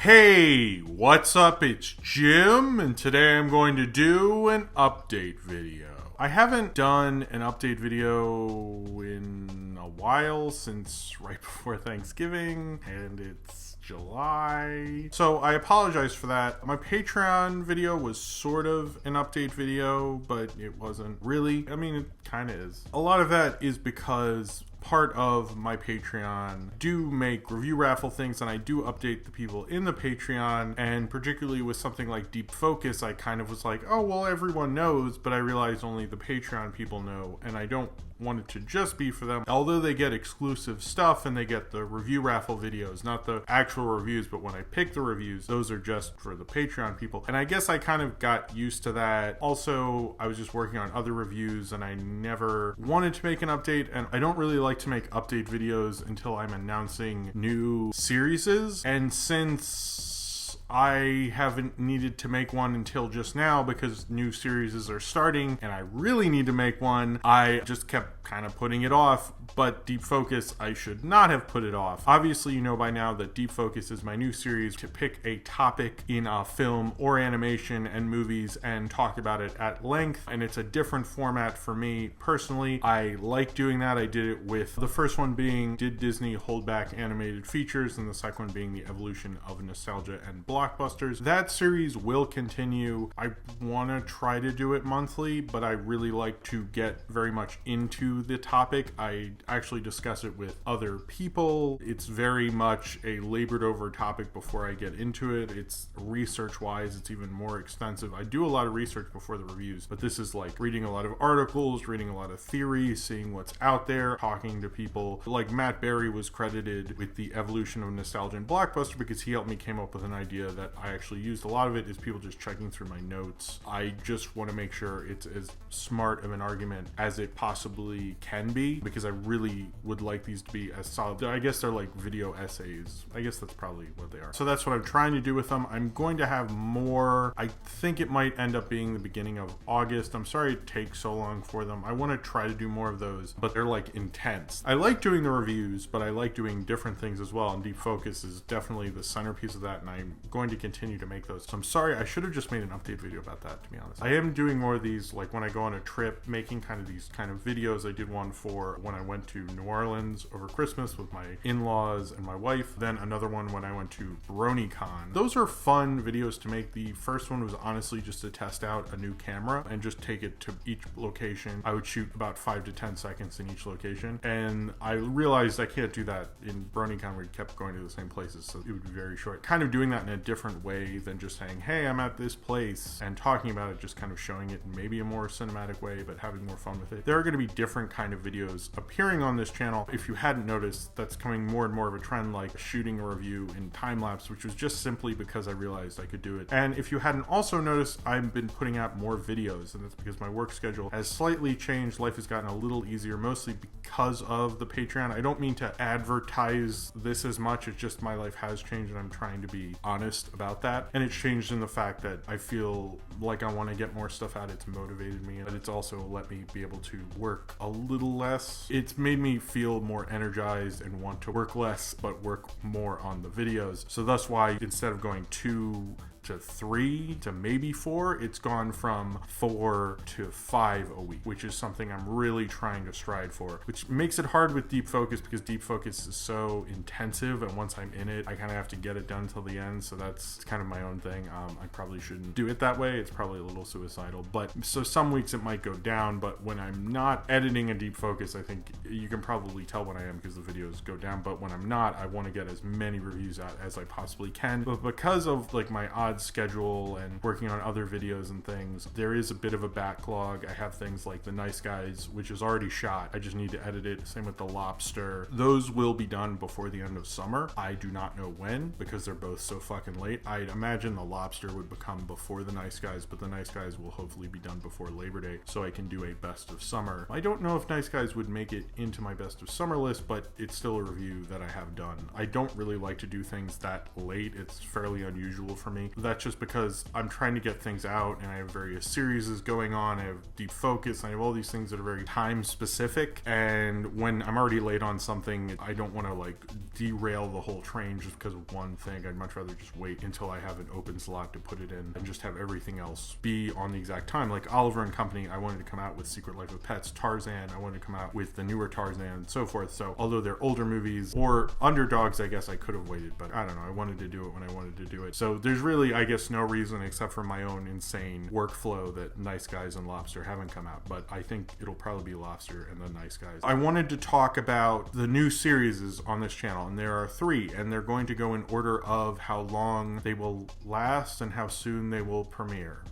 Hey, what's up? It's Jim, and today I'm going to do an update video. I haven't done an update video in a while, since right before Thanksgiving, and it's July. So I apologize for that. My Patreon video was sort of an update video, but it wasn't really. I mean, it kind of is. A lot of that is because part of my Patreon do make review raffle things, and I do update the people in the Patreon, and particularly with something like Deep Focus, I kind of was like, oh, well, everyone knows, but I realized only the Patreon people know, and I don't want it to just be for them. Although they get exclusive stuff and they get the review raffle videos, not the actual reviews, but when I pick the reviews, those are just for the Patreon people. And I guess I kind of got used to that. Also, I was just working on other reviews and I never wanted to make an update, and I don't really like to make update videos until I'm announcing new series. And since I haven't needed to make one until just now because new series are starting and I really need to make one, I just kept kind of putting it off. But Deep Focus, I should not have put it off. Obviously, you know by now that Deep Focus is my new series to pick a topic in a film or animation and movies and talk about it at length. And it's a different format for me personally. I like doing that. I did it with the first one being, did Disney hold back animated features? And the second one being the evolution of nostalgia and blockbusters. That series will continue. I want to try to do it monthly, but I really like to get very much into the topic. I actually discuss it with other people. It's very much a labored over topic before I get into it. It's research wise, it's even more extensive. I do a lot of research before the reviews, but this is like reading a lot of articles, reading a lot of theories, seeing what's out there, talking to people. Like Matt Berry was credited with the evolution of nostalgia and blockbuster because he helped me came up with an idea that I actually used. A lot of it is people just checking through my notes. I just want to make sure it's as smart of an argument as it possibly can be, because I really would like these to be as solid. I guess they're like video essays. I guess that's probably what they are. So that's what I'm trying to do with them. I'm going to have more. I think it might end up being the beginning of August. I'm sorry it takes so long for them. I want to try to do more of those, but they're like intense. I like doing the reviews, but I like doing different things as well, and Deep Focus is definitely the centerpiece of that, and I'm going to continue to make those. So I'm sorry, I should have just made an update video about that, to be honest. I am doing more of these, like when I go on a trip, making kind of these kind of videos. I did one for when I went to New Orleans over Christmas with my in-laws and my wife, then another one when I went to Bronycon. Those are fun videos to make. The first one was honestly just to test out a new camera and just take it to each location. I would shoot about 5 to 10 seconds in each location, and I realized I can't do that in Bronycon. We kept going to the same places, so it would be very short. Kind of doing that in a different way than just saying, hey, I'm at this place, and talking about it, just kind of showing it in maybe a more cinematic way, but having more fun with it. There are going to be different kind of videos appearing on this channel. If you hadn't noticed, that's coming more and more of a trend, like shooting a review in time-lapse, which was just simply because I realized I could do it. And if you hadn't also noticed, I've been putting out more videos, and that's because my work schedule has slightly changed. Life has gotten a little easier, mostly because of the Patreon. I don't mean to advertise this as much, it's just my life has changed, and I'm trying to be honest about that. And it's changed in the fact that I feel like I want to get more stuff out. It's motivated me, but it's also let me be able to work a little less. It's made me feel more energized and want to work less, but work more on the videos. So that's why instead of going 2 to 3 to maybe 4, it's gone from 4 to 5 a week, which is something I'm really trying to strive for, which makes it hard with Deep Focus because Deep Focus is so intensive, and once I'm in it, I kind of have to get it done till the end. So that's kind of my own thing. I probably shouldn't do it that way. It's probably a little suicidal, but so some weeks it might go down, but when I'm not editing a Deep Focus, I think you can probably tell when I am because the videos go down. But when I'm not, I want to get as many reviews out as I possibly can. But because of like my odd schedule and working on other videos and things, there is a bit of a backlog. I have things like The Nice Guys, which is already shot. I just need to edit it. Same with The Lobster. Those will be done before the end of summer. I do not know when because they're both so fucking late. I'd imagine The Lobster would become before The Nice Guys, but The Nice Guys will hopefully be done before Labor Day so I can do a best of summer. I don't know if Nice Guys would make it into my best of summer list, but it's still a review that I have done. I don't really like to do things that late. It's fairly unusual for me. that's just because I'm trying to get things out, and I have various series going on. I have Deep Focus. I have all these things that are very time specific, and when I'm already late on something, I don't want to like derail the whole train just because of one thing. I'd much rather just wait until I have an open slot to put it in and just have everything else be on the exact time. Like Oliver and Company, I wanted to come out with Secret Life of Pets. Tarzan, I wanted to come out with the newer Tarzan, and so forth. So although they're older movies or underdogs, I guess I could have waited, but I don't know. I wanted to do it when I wanted to do it. So there's really, I guess, no reason except for my own insane workflow that Nice Guys and Lobster haven't come out, but I think it'll probably be Lobster and then Nice Guys. I wanted to talk about the new series on this channel, and there are 3, and they're going to go in order of how long they will last and how soon they will premiere.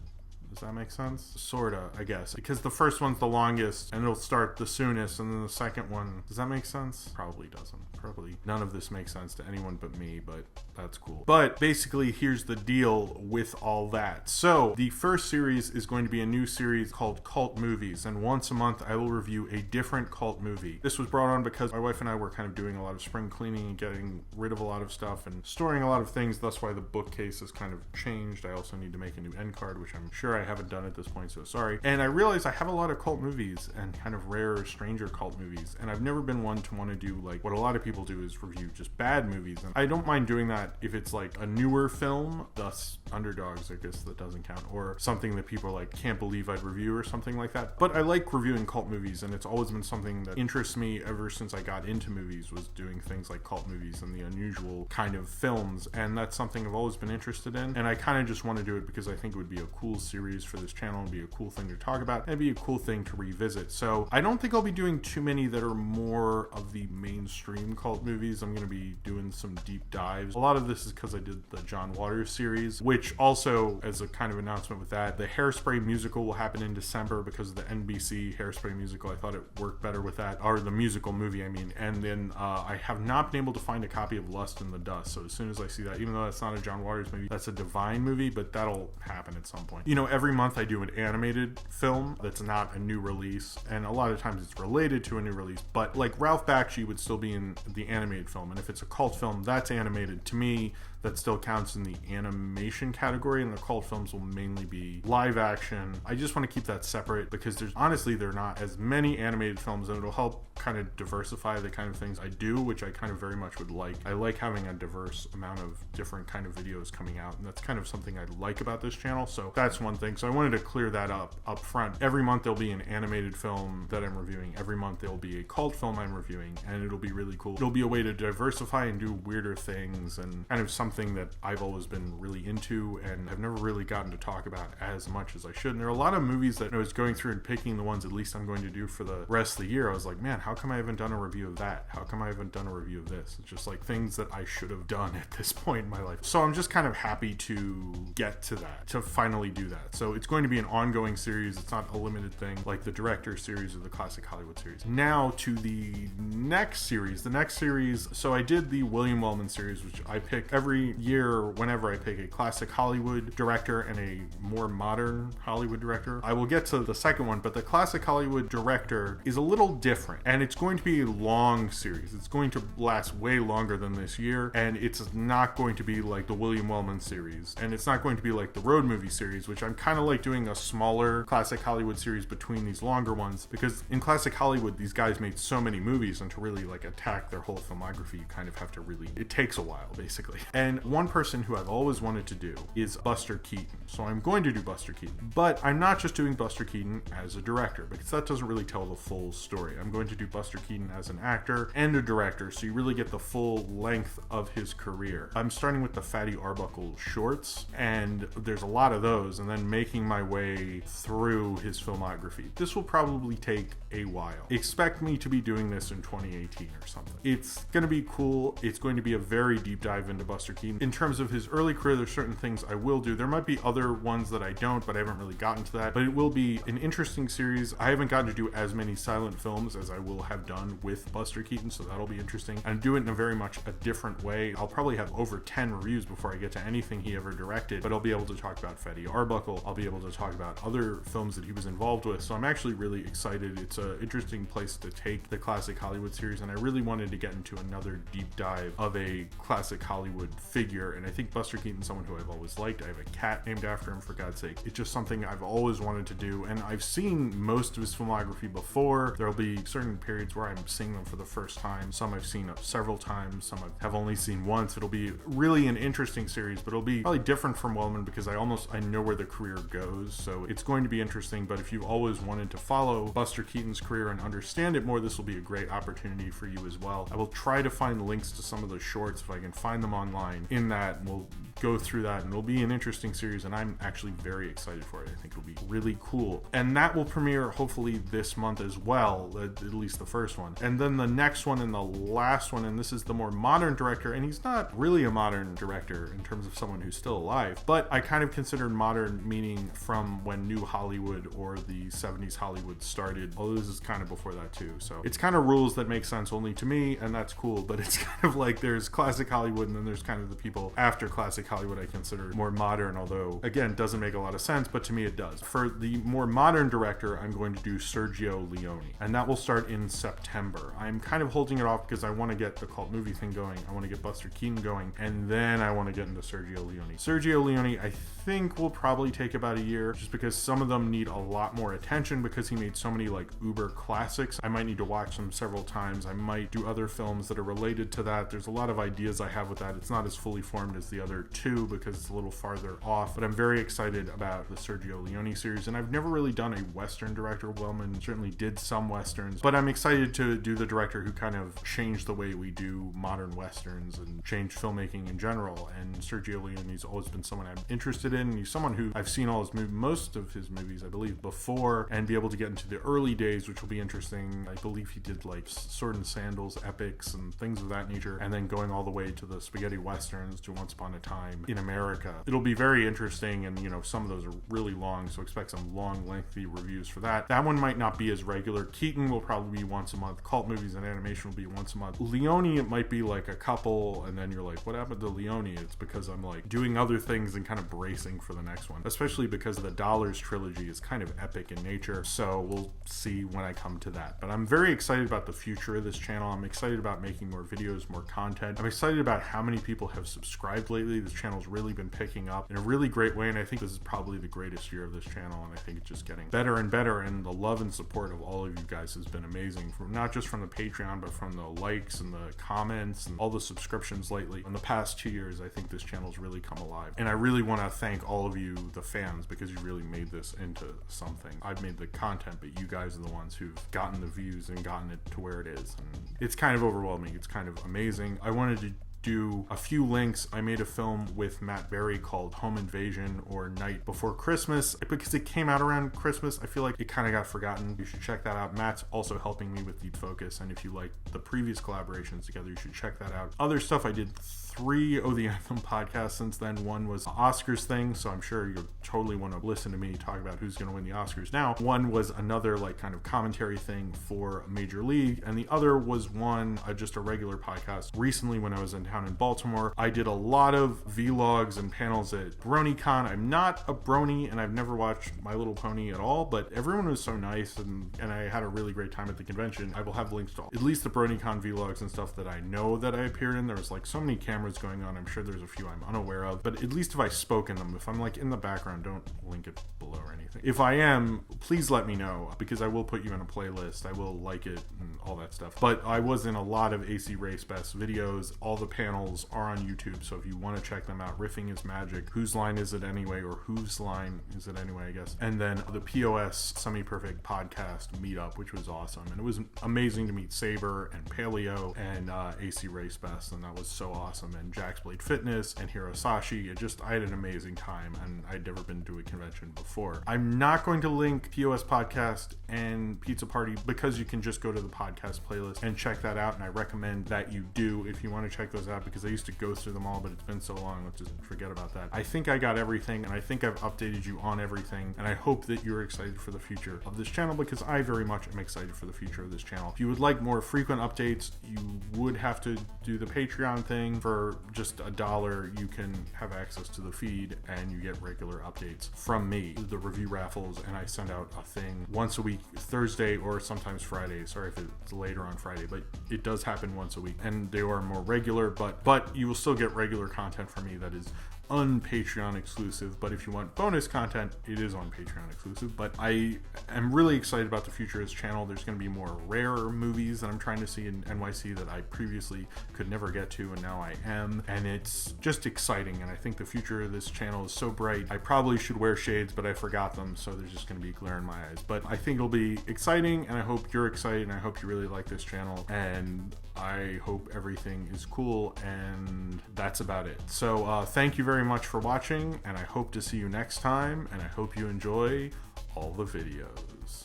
Does that make sense? Sorta, I guess. Because the first one's the longest and it'll start the soonest, and then the second one... Does that make sense? Probably doesn't. Probably none of this makes sense to anyone but me, but that's cool. But basically, here's the deal with all that. So, the first series is going to be a new series called Cult Movies, and once a month I will review a different cult movie. This was brought on because my wife and I were kind of doing a lot of spring cleaning and getting rid of a lot of stuff and storing a lot of things. That's why the bookcase has kind of changed. I also need to make a new end card, which I'm sure I haven't done at this point, so sorry. And I realized I have a lot of cult movies and kind of rare, stranger cult movies, and I've never been one to want to do like what a lot of people do, is review just bad movies. And I don't mind doing that if it's like a newer film, thus Underdogs, I guess that doesn't count, or something that people are like, can't believe I'd review, or something like that. But I like reviewing cult movies, and it's always been something that interests me ever since I got into movies, was doing things like cult movies and the unusual kind of films, and that's something I've always been interested in. And I kind of just want to do it because I think it would be a cool series for this channel, and be a cool thing to talk about, and be a cool thing to revisit. So I don't think I'll be doing too many that are more of the mainstream cult movies. I'm going to be doing some deep dives. A lot of this is because I did the John Waters series, which also, as a kind of announcement with that, the Hairspray musical will happen in December because of the NBC Hairspray musical. I thought it worked better with that, or the musical movie, I mean. And then I have not been able to find a copy of Lust in the Dust, so as soon as I see that, even though that's not a John Waters movie, that's a Divine movie, but that'll happen at some point. You know, every month I do an animated film that's not a new release, and a lot of times it's related to a new release, but like Ralph Bakshi would still be in the animated film, and if it's a cult film that's animated, to me that still counts in the animation category, and the cult films will mainly be live action. I just want to keep that separate because there are not as many animated films, and it'll help kind of diversify the kind of things I do, which I kind of very much would like. I like having a diverse amount of different kind of videos coming out, and that's kind of something I like about this channel. So that's one thing. So I wanted to clear that up front. Every month there'll be an animated film that I'm reviewing. Every month there'll be a cult film I'm reviewing, and it'll be really cool. It'll be a way to diversify and do weirder things, and kind of something that I've always been really into and have never really gotten to talk about as much as I should. And there are a lot of movies that I was going through and picking the ones at least I'm going to do for the rest of the year. I was like, man, how come I haven't done a review of that? How come I haven't done a review of this? It's just like things that I should have done at this point in my life. So I'm just kind of happy to get to that, to finally do that. So it's going to be an ongoing series. It's not a limited thing like the Director series or the Classic Hollywood series. Now to the next series. The next series, so I did the William Wellman series, which I pick every year whenever I pick a classic Hollywood director and a more modern Hollywood director. I will get to the second one, but the classic Hollywood director is a little different, and it's going to be a long series. It's going to last way longer than this year, and it's not going to be like the William Wellman series, and it's not going to be like the Road Movie series, which I'm kind of like doing a smaller classic Hollywood series between these longer ones, because in classic Hollywood these guys made so many movies, and to really like attack their whole filmography you kind of have to really, it takes a while basically. And one person who I've always wanted to do is Buster Keaton. So I'm going to do Buster Keaton, but I'm not just doing Buster Keaton as a director, because that doesn't really tell the full story. I'm going to do Buster Keaton as an actor and a director, so you really get the full length of his career. I'm starting with the Fatty Arbuckle shorts, and there's a lot of those, and then making my way through his filmography. This will probably take a while. Expect me to be doing this in 2018 or something. It's going to be cool. It's going to be a very deep dive into Buster Keaton. In terms of his early career, there's certain things I will do. There might be other ones that I don't, but I haven't really gotten to that. But it will be an interesting series. I haven't gotten to do as many silent films as I will have done with Buster Keaton, so that'll be interesting. And do it in a very much a different way. I'll probably have over 10 reviews before I get to anything he ever directed, but I'll be able to talk about Fatty Arbuckle. I'll be able to talk about other films that he was involved with. So I'm actually really excited. It's an interesting place to take the classic Hollywood series, and I really wanted to get into another deep dive of a classic Hollywood figure, and I think Buster Keaton's someone who I've always liked. I have a cat named after him, for God's sake. It's just something I've always wanted to do, and I've seen most of his filmography before. There'll be certain periods where I'm seeing them for the first time. Some I've seen several times, some I have only seen once. It'll be really an interesting series, but it'll be probably different from Wellman because I know where the career goes, so it's going to be interesting. But if you've always wanted to follow Buster Keaton's career and understand it more, this will be a great opportunity for you as well. I will try to find links to some of the shorts if I can find them online in that, and we'll go through that, and it'll be an interesting series, and I'm actually very excited for it. I think it'll be really cool, and that will premiere hopefully this month as well, at least the first one. And then the next one and the last one, and this is the more modern director, and he's not really a modern director in terms of someone who's still alive, but I kind of considered modern meaning from when New Hollywood or the 70s Hollywood started, although this is kind of before that too. So it's kind of rules that make sense only to me, and that's cool, but it's kind of like there's classic Hollywood and then there's kind of the people after classic Hollywood I consider more modern, although again doesn't make a lot of sense, but to me it does. For the more modern director, I'm going to do Sergio Leone, and that will start in September. I'm kind of holding it off because I want to get the cult movie thing going, I want to get Buster Keaton going, and then I want to get into Sergio Leone. Sergio Leone I think will probably take about a year, just because some of them need a lot more attention because he made so many like uber classics. I might need to watch them several times. I might do other films that are related to that. There's a lot of ideas I have with that. It's not as fully formed as the other two because it's a little farther off, but I'm very excited about the Sergio Leone series, and I've never really done a Western director. Wellman certainly did some Westerns, but I'm excited to do the director who kind of changed the way we do modern Westerns and changed filmmaking in general. And Sergio Leone's always been someone I'm interested in. He's someone who I've seen most of his movies, I believe, before, and be able to get into the early days, which will be interesting. I believe he did like Sword and Sandals epics and things of that nature, and then going all the way to the spaghetti Westerns to Once Upon a Time in America. It'll be very interesting, and some of those are really long, so expect some long, lengthy reviews for that. That one might not be as regular. Keaton will probably be once a month. Cult movies and animation will be once a month. Leone, it might be like a couple, and then you're like, what happened to Leone? It's because I'm like doing other things and kind of bracing for the next one, especially because the Dollars trilogy is kind of epic in nature, so we'll see when I come to that. But I'm very excited about the future of this channel. I'm excited about making more videos, more content. I'm excited about how many people have subscribed lately. This channel's really been picking up in a really great way, and I think this is probably the greatest year of this channel, and I think it's just getting better and better, and the love and support of all of you guys has been amazing, from not just from the Patreon, but from the likes and the comments and all the subscriptions lately. In the past 2 years, I think this channel's really come alive, and I really want to thank all of you, the fans, because you really made this into something. I've made the content, but you guys are the ones who've gotten the views and gotten it to where it is, and it's kind of overwhelming. It's kind of amazing. I wanted to do a few links. I made a film with Matt Berry called Home Invasion or Night Before Christmas because it came out around Christmas. I feel like it kind of got forgotten. You should check that out. Matt's also helping me with Deep Focus, and if you like the previous collaborations together, you should check that out. Other stuff, I did 3 the Anthem Podcast since then. One was Oscars thing, so I'm sure you'll totally want to listen to me talk about who's going to win the Oscars now. One was another like kind of commentary thing for Major League, and the other was one just a regular podcast. Recently, when I was in town in Baltimore, I did a lot of vlogs and panels at Bronycon. I'm not a brony, and I've never watched My Little Pony at all, but everyone was so nice, and I had a really great time at the convention. I will have links to at least the Bronycon vlogs and stuff that I know that I appeared in. There was like so many cameras going on. I'm sure there's a few I'm unaware of, but at least if I spoke in them, if I'm like in the background, don't link it below or anything. If I am, please let me know, because I will put you in a playlist. I will like it and all that stuff. But I was in a lot of ACRacebest videos. All the panels are on YouTube, so if you want to check them out, Riffing is Magic, Whose Line Is It Anyway, or Whose Line Is It Anyway, I guess. And then the POS Semi-Perfect Podcast meetup, which was awesome. And it was amazing to meet Saber and Paleo and ACRacebest, and that was so awesome. And Jack's Blade Fitness and Hirosashi. I had an amazing time, and I'd never been to a convention before. I'm not going to link POS Podcast and Pizza Party because you can just go to the podcast playlist and check that out, and I recommend that you do if you want to check those out, because I used to go through them all, but it's been so long, let's just forget about that. I think I got everything, and I think I've updated you on everything, and I hope that you're excited for the future of this channel, because I very much am excited for the future of this channel. If you would like more frequent updates, you would have to do the Patreon thing. For just $1, you can have access to the feed, and you get regular updates from me, the review raffles, and I send out a thing once a week, Thursday or sometimes Friday. Sorry if it's later on Friday, but it does happen once a week, and they are more regular, but but you will still get regular content from me that is un-Patreon exclusive. But if you want bonus content, it is on Patreon exclusive. But I am really excited about the future of this channel. There's going to be more rare movies that I'm trying to see in NYC that I previously could never get to, and now I am, and it's just exciting. And I think the future of this channel is so bright. I probably should wear shades, but I forgot them, so there's just going to be glare in my eyes. But I think it'll be exciting, and I hope you're excited, and I hope you really like this channel, and I hope everything is cool, and that's about it. So thank you very much for watching, and I hope to see you next time, and I hope you enjoy all the videos.